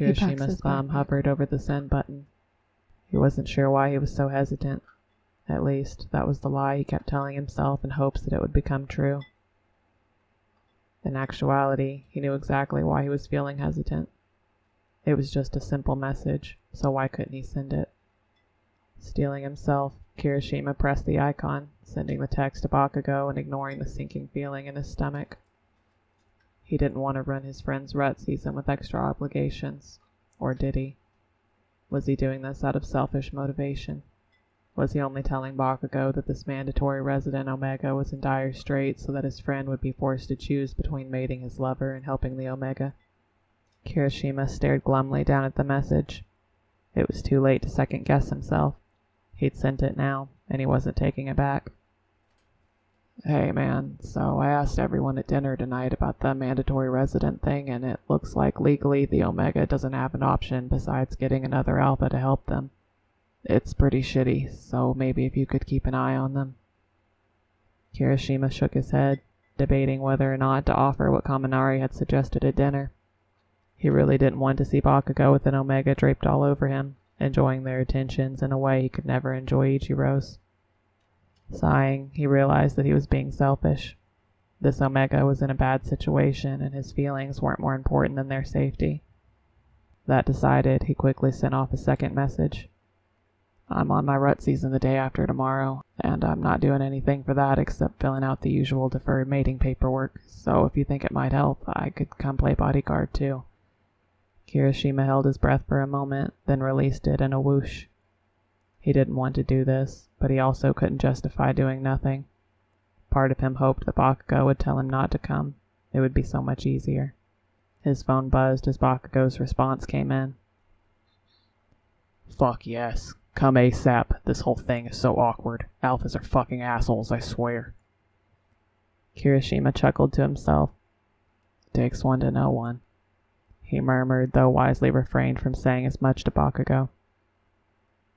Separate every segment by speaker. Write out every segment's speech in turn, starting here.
Speaker 1: Kirishima's thumb hovered over the send button. He wasn't sure why he was so hesitant. At least, that was the lie he kept telling himself in hopes that it would become true. In actuality, he knew exactly why he was feeling hesitant. It was just a simple message, so why couldn't he send it? Steeling himself, Kirishima pressed the icon, sending the text to Bakugou and ignoring the sinking feeling in his stomach. He didn't want to run his friend's rut season with extra obligations. Or did he? Was he doing this out of selfish motivation? Was he only telling Bakugou that this mandatory resident Omega was in dire straits so that his friend would be forced to choose between mating his lover and helping the Omega? Kirishima stared glumly down at the message. It was too late to second-guess himself. He'd sent it now, and he wasn't taking it back. Hey man, so I asked everyone at dinner tonight about the mandatory resident thing, and it looks like legally the Omega doesn't have an option besides getting another Alpha to help them. It's pretty shitty, so maybe if you could keep an eye on them. Kirishima shook his head, debating whether or not to offer what Kaminari had suggested at dinner. He really didn't want to see Bakugou with an Omega draped all over him, enjoying their attentions in a way he could never enjoy Ichiro's. Sighing, he realized that he was being selfish. This Omega was in a bad situation, and his feelings weren't more important than their safety. That decided, he quickly sent off a second message. I'm on my rut season the day after tomorrow, and I'm not doing anything for that except filling out the usual deferred mating paperwork, so if you think it might help, I could come play bodyguard too. Kirishima held his breath for a moment, then released it in a whoosh. He didn't want to do this, but he also couldn't justify doing nothing. Part of him hoped that Bakugou would tell him not to come. It would be so much easier. His phone buzzed as Bakugou's response came in. Fuck yes. Come ASAP. This whole thing is so awkward. Alphas are fucking assholes, I swear. Kirishima chuckled to himself. Takes one to know one. He murmured, though wisely refrained from saying as much to Bakugou.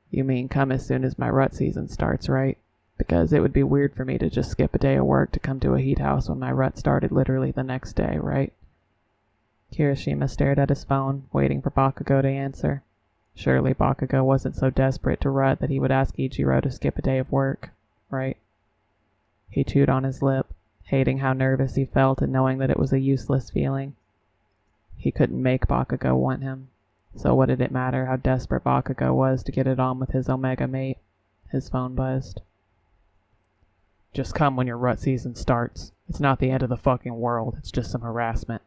Speaker 1: You mean come as soon as my rut season starts, right? Because it would be weird for me to just skip a day of work to come to a heat house when my rut started literally the next day, right? Kirishima stared at his phone, waiting for Bakugou to answer. Surely Bakugou wasn't so desperate to rut that he would ask Ichiro to skip a day of work, right? He chewed on his lip, hating how nervous he felt and knowing that it was a useless feeling. He couldn't make Bakugou want him. So what did it matter how desperate Bakugou was to get it on with his Omega mate? His phone buzzed. Just come when your rut season starts. It's not the end of the fucking world, it's just some harassment.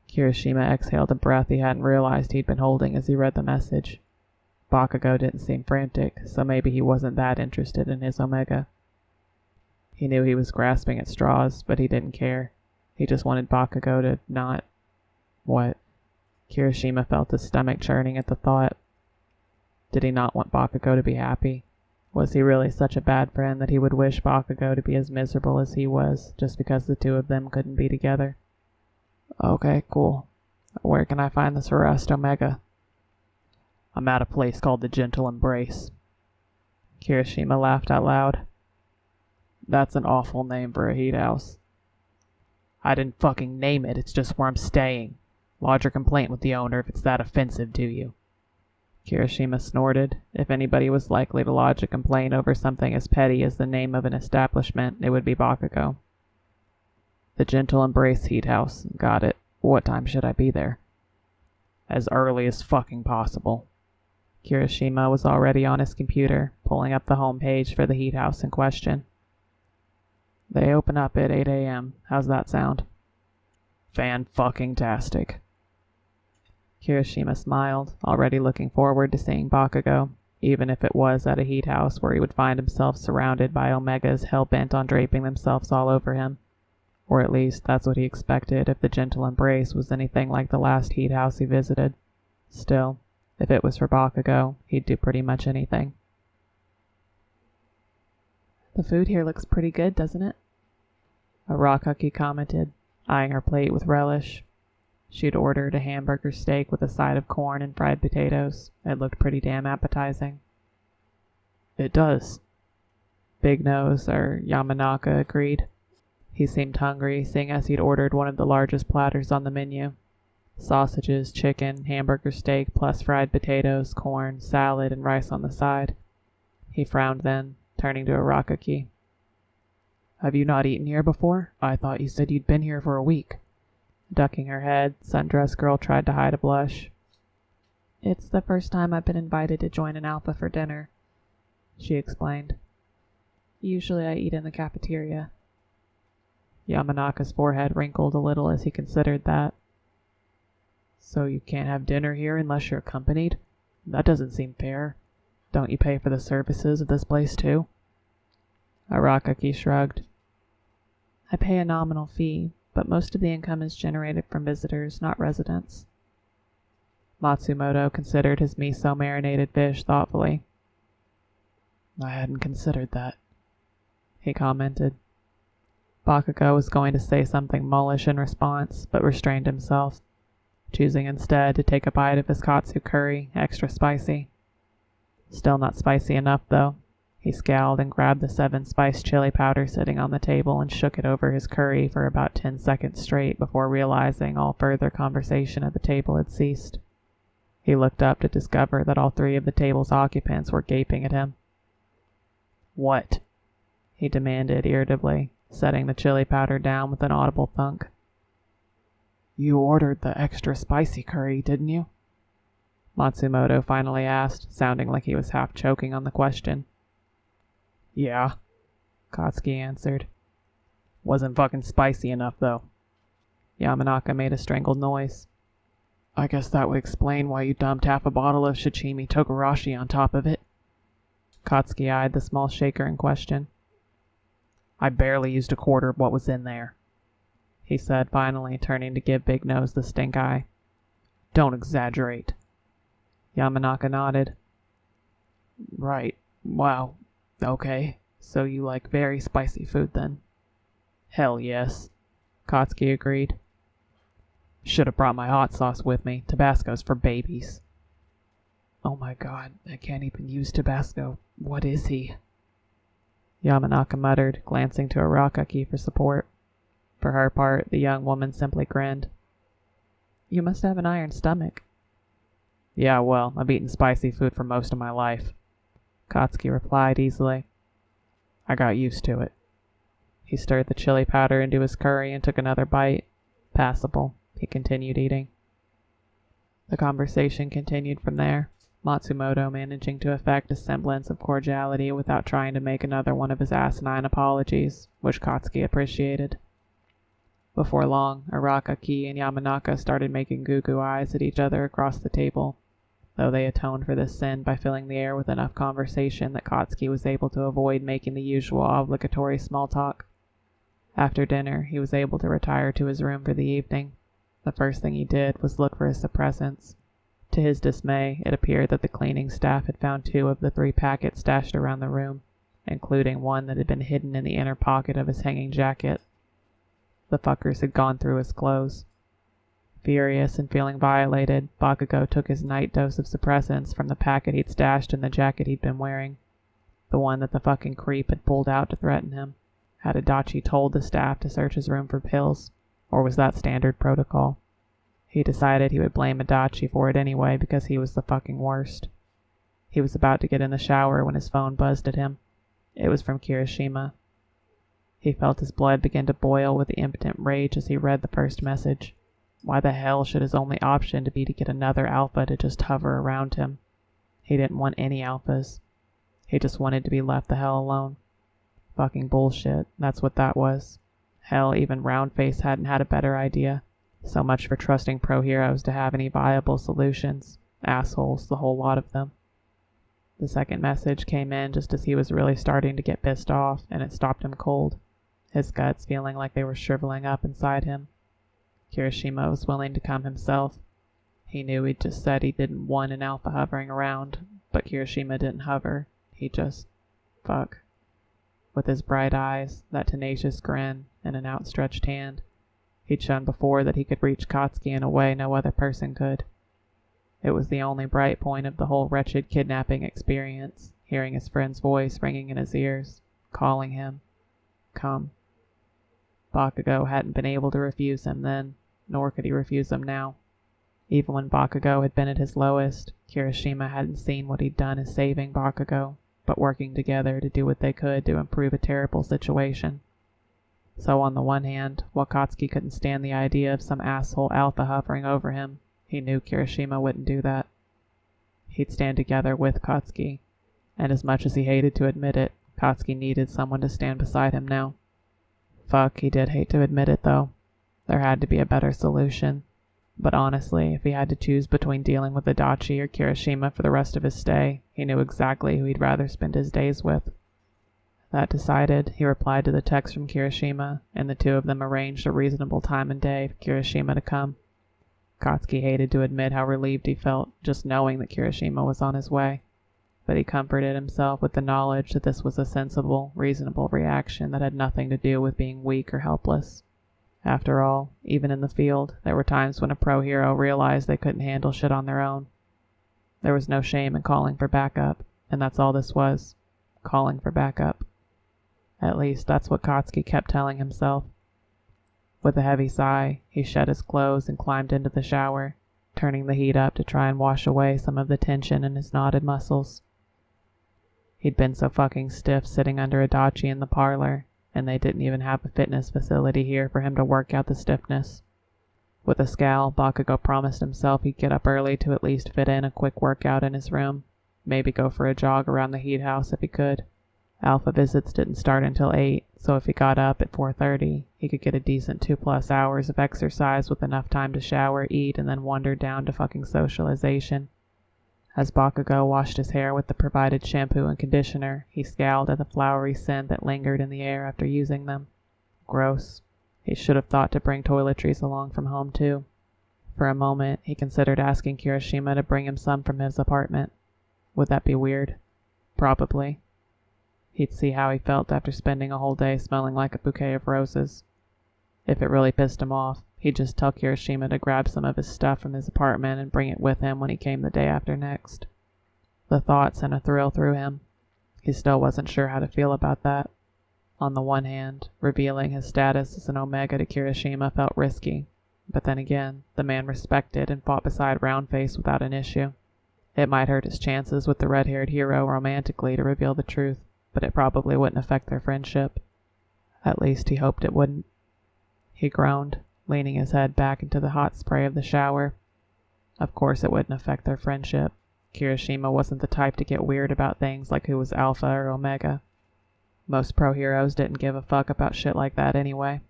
Speaker 1: Kirishima exhaled a breath he hadn't realized he'd been holding as he read the message. Bakugou didn't seem frantic, so maybe he wasn't that interested in his Omega. He knew he was grasping at straws, but he didn't care. He just wanted Bakugou to not... What? Kirishima felt his stomach churning at the thought. Did he not want Bakugou to be happy? Was he really such a bad friend that he would wish Bakugou to be as miserable as he was, just because the two of them couldn't be together? Okay, cool. Where can I find this harassed Omega? I'm at a place called the Gentle Embrace. Kirishima laughed out loud. That's an awful name for a heat house. I didn't fucking name it, it's just where I'm staying. Lodge your complaint with the owner if it's that offensive to you. Kirishima snorted. If anybody was likely to lodge a complaint over something as petty as the name of an establishment, it would be Bakugou. The Gentle Embrace Heat House. Got it. What time should I be there? As early as fucking possible. Kirishima was already on his computer, pulling up the home page for the heat house in question. They open up at 8 a.m. How's that sound? Fan-fucking-tastic. Kirishima smiled, already looking forward to seeing Bakugou, even if it was at a heat house where he would find himself surrounded by Omegas hell-bent on draping themselves all over him. Or at least that's what he expected if the Gentle Embrace was anything like the last heat house he visited. Still, if it was for Bakugou, he'd do pretty much anything. The food here looks pretty good, doesn't it? Arakaki commented, eyeing her plate with relish. She'd ordered a hamburger steak with a side of corn and fried potatoes. It looked pretty damn appetizing. It does. Big Nose, or Yamanaka, agreed. He seemed hungry, seeing as he'd ordered one of the largest platters on the menu. Sausages, chicken, hamburger steak, plus fried potatoes, corn, salad, and rice on the side. He frowned then, turning to Arakaki. Have you not eaten here before? I thought you said you'd been here for a week. Ducking her head, sundress girl tried to hide a blush. It's the first time I've been invited to join an alpha for dinner, she explained. Usually I eat in the cafeteria. Yamanaka's forehead wrinkled a little as he considered that. So you can't have dinner here unless you're accompanied? That doesn't seem fair. Don't you pay for the services of this place too? Arakaki shrugged. I pay a nominal fee, but most of the income is generated from visitors, not residents. Matsumoto considered his miso-marinated fish thoughtfully. I hadn't considered that, he commented. Bakugou was going to say something mullish in response, but restrained himself, choosing instead to take a bite of his katsu curry, extra spicy. Still not spicy enough, though. He scowled and grabbed the 7-spice chili powder sitting on the table and shook it over his curry for about 10 seconds straight before realizing all further conversation at the table had ceased. He looked up to discover that all 3 of the table's occupants were gaping at him. What? He demanded irritably, setting the chili powder down with an audible thunk. You ordered the extra spicy curry, didn't you? Matsumoto finally asked, sounding like he was half choking on the question. Yeah, Katsuki answered. Wasn't fucking spicy enough, though. Yamanaka made a strangled noise. I guess that would explain why you dumped half a bottle of sashimi togarashi on top of it. Katsuki eyed the small shaker in question. I barely used a quarter of what was in there, he said finally, turning to give Big Nose the stink eye. Don't exaggerate. Yamanaka nodded. Right. Wow. Okay. So you like very spicy food then? Hell yes, Katsuki agreed. Should have brought my hot sauce with me. Tabasco's for babies. Oh my god, I can't even use Tabasco. What is he? Yamanaka muttered, glancing to Arakaki for support. For her part, the young woman simply grinned. You must have an iron stomach. Yeah, well, I've eaten spicy food for most of my life, Katsuki replied easily. I got used to it. He stirred the chili powder into his curry and took another bite. Passable. He continued eating. The conversation continued from there, Matsumoto managing to effect a semblance of cordiality without trying to make another one of his asinine apologies, which Katsuki appreciated. Before long, Arakaki and Yamanaka started making goo-goo eyes at each other across the table, though they atoned for this sin by filling the air with enough conversation that Katsuki was able to avoid making the usual obligatory small talk. After dinner, he was able to retire to his room for the evening. The first thing he did was look for his suppressants. To his dismay, it appeared that the cleaning staff had found 2 of the 3 packets stashed around the room, including one that had been hidden in the inner pocket of his hanging jacket. The fuckers had gone through his clothes. Furious and feeling violated, Bakugou took his night dose of suppressants from the packet he'd stashed in the jacket he'd been wearing, the one that the fucking creep had pulled out to threaten him. Had Adachi told the staff to search his room for pills, or was that standard protocol? He decided he would blame Adachi for it anyway because he was the fucking worst. He was about to get in the shower when his phone buzzed at him. It was from Kirishima. He felt his blood begin to boil with impotent rage as he read the first message. Why the hell should his only option be to get another alpha to just hover around him? He didn't want any alphas. He just wanted to be left the hell alone. Fucking bullshit, that's what that was. Hell, even Roundface hadn't had a better idea. So much for trusting pro-heroes to have any viable solutions. Assholes, the whole lot of them. The second message came in just as he was really starting to get pissed off, and it stopped him cold, his guts feeling like they were shriveling up inside him. Kirishima was willing to come himself. He knew he'd just said he didn't want an alpha hovering around, but Kirishima didn't hover. He just... fuck. With his bright eyes, that tenacious grin, and an outstretched hand, he'd shown before that he could reach Katsuki in a way no other person could. It was the only bright point of the whole wretched kidnapping experience, hearing his friend's voice ringing in his ears, calling him. Come. Bakugou hadn't been able to refuse him then, nor could he refuse him now. Even when Bakugou had been at his lowest, Kirishima hadn't seen what he'd done as saving Bakugou, but working together to do what they could to improve a terrible situation. So on the one hand, while Katsuki couldn't stand the idea of some asshole alpha hovering over him, he knew Kirishima wouldn't do that. He'd stand together with Katsuki, and as much as he hated to admit it, Katsuki needed someone to stand beside him now. Fuck, he did hate to admit it though. There had to be a better solution. But honestly, if he had to choose between dealing with Adachi or Kirishima for the rest of his stay, he knew exactly who he'd rather spend his days with. That decided, he replied to the text from Kirishima, and the two of them arranged a reasonable time and day for Kirishima to come. Katsuki hated to admit how relieved he felt just knowing that Kirishima was on his way, but he comforted himself with the knowledge that this was a sensible, reasonable reaction that had nothing to do with being weak or helpless. After all, even in the field, there were times when a pro hero realized they couldn't handle shit on their own. There was no shame in calling for backup, and that's all this was, calling for backup. At least that's what Katsuki kept telling himself. With a heavy sigh, he shed his clothes and climbed into the shower, turning the heat up to try and wash away some of the tension in his knotted muscles. He'd been so fucking stiff sitting under Adachi in the parlor, and they didn't even have a fitness facility here for him to work out the stiffness. With a scowl, Bakugou promised himself he'd get up early to at least fit in a quick workout in his room, maybe go for a jog around the heat house if he could. Alpha visits didn't start until 8, so if he got up at 4:30, he could get a decent 2+ hours of exercise with enough time to shower, eat, and then wander down to fucking socialization. As Bakugou washed his hair with the provided shampoo and conditioner, he scowled at the flowery scent that lingered in the air after using them. Gross. He should have thought to bring toiletries along from home too. For a moment, he considered asking Kirishima to bring him some from his apartment. Would that be weird? Probably. He'd see how he felt after spending a whole day smelling like a bouquet of roses. If it really pissed him off, he'd just tell Kirishima to grab some of his stuff from his apartment and bring it with him when he came the day after next. The thought sent a thrill through him. He still wasn't sure how to feel about that. On the one hand, revealing his status as an Omega to Kirishima felt risky, but then again, the man respected and fought beside Roundface without an issue. It might hurt his chances with the red-haired hero romantically to reveal the truth, but it probably wouldn't affect their friendship. At least he hoped it wouldn't. He groaned, leaning his head back into the hot spray of the shower. Of course it wouldn't affect their friendship. Kirishima wasn't the type to get weird about things like who was Alpha or Omega. Most pro heroes didn't give a fuck about shit like that anyway.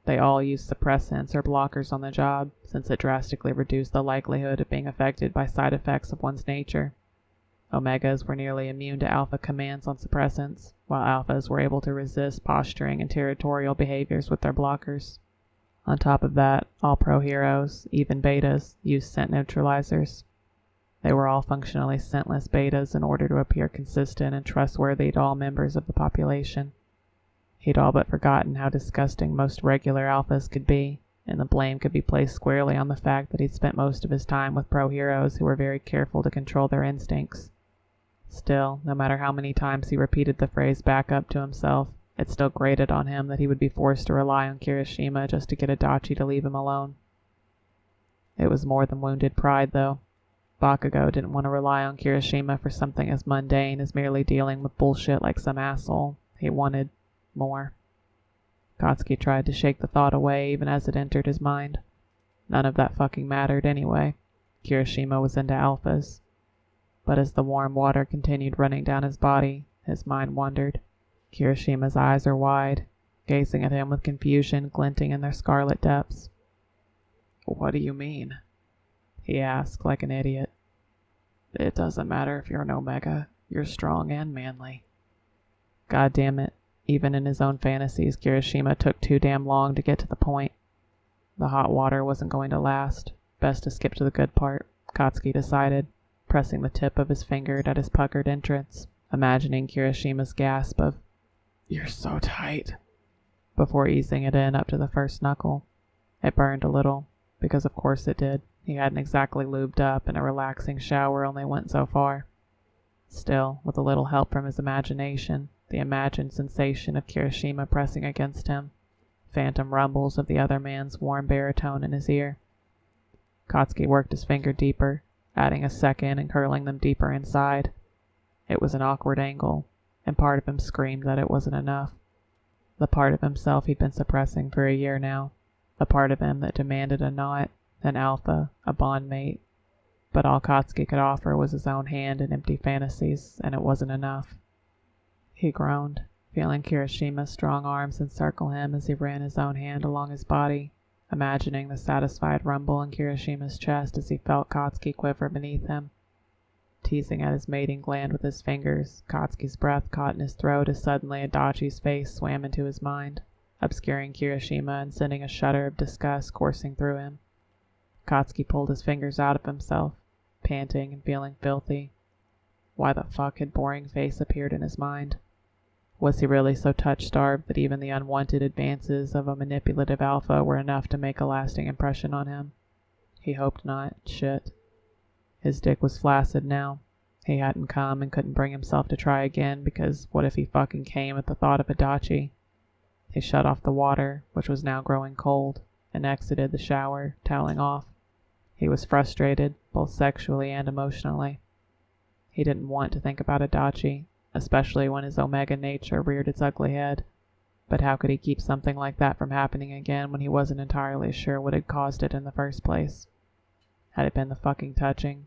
Speaker 1: They all used suppressants or blockers on the job, since it drastically reduced the likelihood of being affected by side effects of one's nature. Omegas were nearly immune to Alpha commands on suppressants, while Alphas were able to resist posturing and territorial behaviors with their blockers. On top of that, all pro heroes, even betas, used scent neutralizers. They were all functionally scentless betas in order to appear consistent and trustworthy to all members of the population. He'd all but forgotten how disgusting most regular alphas could be, and the blame could be placed squarely on the fact that he'd spent most of his time with pro heroes who were very careful to control their instincts. Still, no matter how many times he repeated the phrase back up to himself, it still grated on him that he would be forced to rely on Kirishima just to get Adachi to leave him alone. It was more than wounded pride, though. Bakugou didn't want to rely on Kirishima for something as mundane as merely dealing with bullshit like some asshole. He wanted more. Katsuki tried to shake the thought away even as it entered his mind. None of that fucking mattered anyway. Kirishima was into alphas. But as the warm water continued running down his body, his mind wandered. Kirishima's eyes are wide, gazing at him with confusion glinting in their scarlet depths. "What do you mean?" he asked like an idiot. "It doesn't matter if you're an Omega. You're strong and manly." God damn it. Even in his own fantasies, Kirishima took too damn long to get to the point. The hot water wasn't going to last. Best to skip to the good part, Katsuki decided, pressing the tip of his finger at his puckered entrance, imagining Kirishima's gasp of, "You're so tight," before easing it in up to the first knuckle. It burned a little, because of course it did. He hadn't exactly lubed up, and a relaxing shower only went so far. Still, with a little help from his imagination, the imagined sensation of Kirishima pressing against him, phantom rumbles of the other man's warm baritone in his ear. Katsuki worked his finger deeper, adding a second and curling them deeper inside. It was an awkward angle, and part of him screamed that it wasn't enough. The part of himself he'd been suppressing for a year now, the part of him that demanded a knot, an alpha, a bondmate. But all Katsuki could offer was his own hand and empty fantasies, and it wasn't enough. He groaned, feeling Kirishima's strong arms encircle him as he ran his own hand along his body, imagining the satisfied rumble in Kirishima's chest as he felt Katsuki quiver beneath him. Teasing at his mating gland with his fingers, Katsuki's breath caught in his throat as suddenly Adachi's face swam into his mind, obscuring Kirishima and sending a shudder of disgust coursing through him. Katsuki pulled his fingers out of himself, panting and feeling filthy. Why the fuck had Boring Face appeared in his mind? Was he really so touch-starved that even the unwanted advances of a manipulative alpha were enough to make a lasting impression on him? He hoped not. Shit. His dick was flaccid now. He hadn't come and couldn't bring himself to try again because what if he fucking came at the thought of Adachi? He shut off the water, which was now growing cold, and exited the shower, toweling off. He was frustrated, both sexually and emotionally. He didn't want to think about Adachi, especially when his Omega nature reared its ugly head. But how could he keep something like that from happening again when he wasn't entirely sure what had caused it in the first place? Had it been the fucking touching?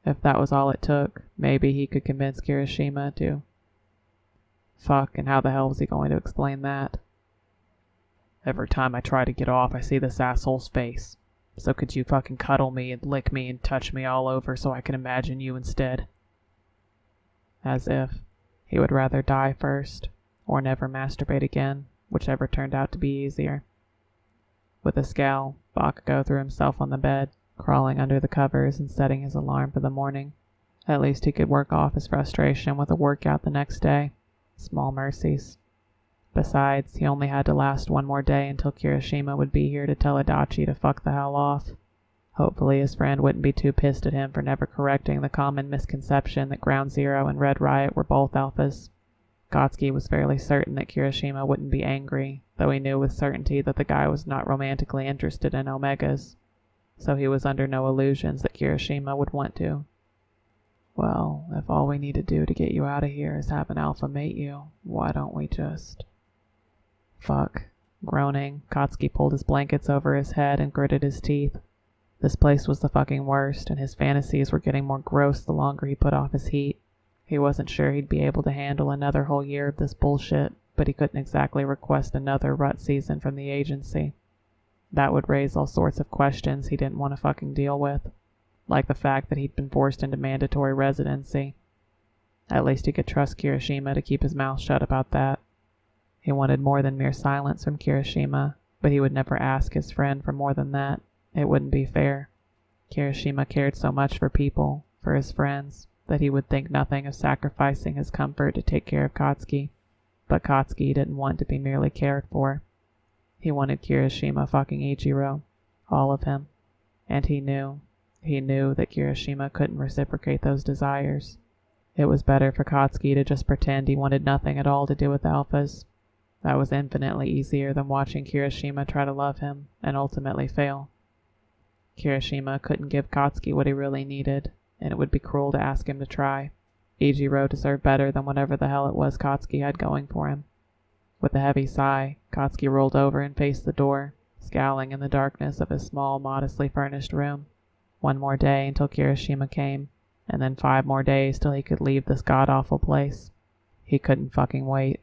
Speaker 1: If that was all it took, maybe he could convince Kirishima to... Fuck, and how the hell was he going to explain that? Every time I try to get off, I see this asshole's face. So could you fucking cuddle me and lick me and touch me all over so I can imagine you instead? As if he would rather die first, or never masturbate again, whichever turned out to be easier. With a scowl, Bakugou threw himself on the bed, crawling under the covers and setting his alarm for the morning. At least he could work off his frustration with a workout the next day. Small mercies. Besides, he only had to last one more day until Kirishima would be here to tell Adachi to fuck the hell off. Hopefully his friend wouldn't be too pissed at him for never correcting the common misconception that Ground Zero and Red Riot were both alphas. Katsuki was fairly certain that Kirishima wouldn't be angry, though he knew with certainty that the guy was not romantically interested in Omegas, so he was under no illusions that Kirishima would want to. Well, if all we need to do to get you out of here is have an alpha mate you, why don't we just... Fuck. Groaning, Katsuki pulled his blankets over his head and gritted his teeth. This place was the fucking worst, and his fantasies were getting more gross the longer he put off his heat. He wasn't sure he'd be able to handle another whole year of this bullshit, but he couldn't exactly request another rut season from the agency. That would raise all sorts of questions he didn't want to fucking deal with, like the fact that he'd been forced into mandatory residency. At least he could trust Kirishima to keep his mouth shut about that. He wanted more than mere silence from Kirishima, but he would never ask his friend for more than that. It wouldn't be fair. Kirishima cared so much for people, for his friends, that he would think nothing of sacrificing his comfort to take care of Katsuki. But Katsuki didn't want to be merely cared for. He wanted Kirishima fucking Ichiro. All of him. And he knew that Kirishima couldn't reciprocate those desires. It was better for Katsuki to just pretend he wanted nothing at all to do with alphas. That was infinitely easier than watching Kirishima try to love him, and ultimately fail. Kirishima couldn't give Katsuki what he really needed, and it would be cruel to ask him to try. Ichiro deserved better than whatever the hell it was Katsuki had going for him. With a heavy sigh, Katsuki rolled over and faced the door, scowling in the darkness of his small, modestly furnished room. One more day until Kirishima came, and then 5 more days till he could leave this god-awful place. He couldn't fucking wait.